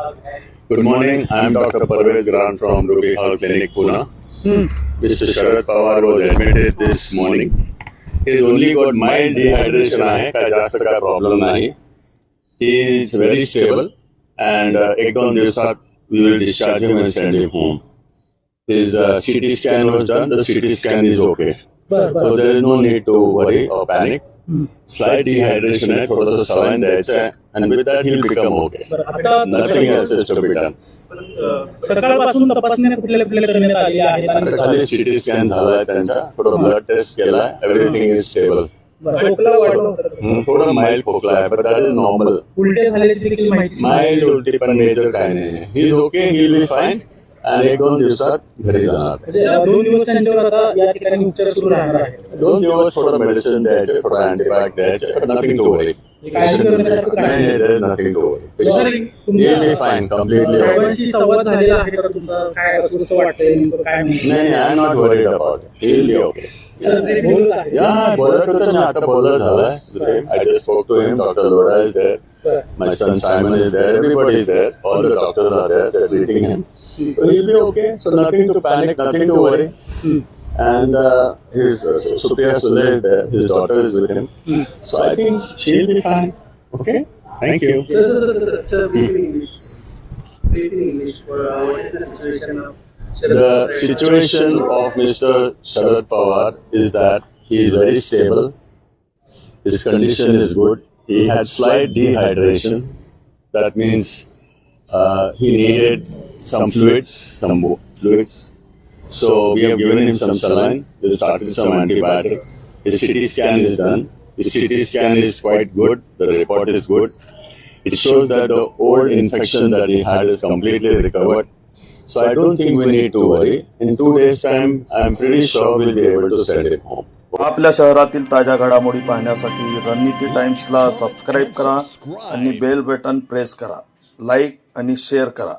Good morning. I am Dr. Parvez Gran from Ruby Hall Clinic, Pune. Mr. Sharad Pawar was admitted this morning. He's only got mild dehydration आहे का जास्त का problem नाही. He is very stable and एक दोन दिवसात we will discharge him and send him home. His CT scan was done. The CT scan is okay. So there is no need to worry or panic. Slight dehydration है, थोड़ा सा saline द्यायचा है, and with that he'll become okay. Nothing else is to be done. सकाळपासून तपासण्या कुठल्या कुठल्या करण्यात आल्या आहेत? आता खाली CT scan झालाय त्यांचा, थोडं ब्लड टेस्ट केलाय, everything is stable. खोकला वाढला थोडं माइल्ड खोकला आहे, but that is normal. उलटे झाल्याची देखील माहिती माइल्ड उलटी पण मेजर काय नाही. He is okay, he will be fine. आणि एक दोन दिवसात घरी जाणार. 2 दिवस त्यांच्यावर आता या ठिकाणी उपचार सुरू राहणार आहे. 2 दिवस थोडं मेडिसिन द्यायचे, थोडं अँटीबायोटिक द्यायचे, but nothing to worry. काळजी करण्यासारखं काय नाही, there is nothing to worry. He will be fine, completely okay. साहेबांशी संवाद झालेला आहे का तुमचा? काय अस्वस्थ वाटतंय नेमकं काय नाही? नाही, I am not worried about it. He will be okay. Sir ते बोलत आहे. Yeah, बोलत होतं ना, आता बोलत झालाय. I just spoke to him. Dr. Lodha is there. My son Simon is there. Everybody is there. All the doctors are there. They're treating him. So he'll be okay. So nothing to panic, nothing to worry. And his Supriya Sule is there. His daughter is with him. So I think she'll be fine. Okay? Thank you. Sir, brief in English. What is the situation now? The situation of Mr. Sharad Pawar is that he is very stable. His condition is good. He had slight dehydration. That means he needed some fluids. So we have given him some saline. We started some antibiotic. His CT scan is done. His CT scan is quite good. The report is good. It shows that the old infection that he had is completely recovered. So I don't think we need to worry. In 2 days' time, I'm pretty sure we'll be able to send him home. आपल्या शहरातील ताज्या घडामोडी पाहण्यासाठी रणनीती टाइम्सला subscribe करा आणि bell button press करा. Like आणि शेअर करा.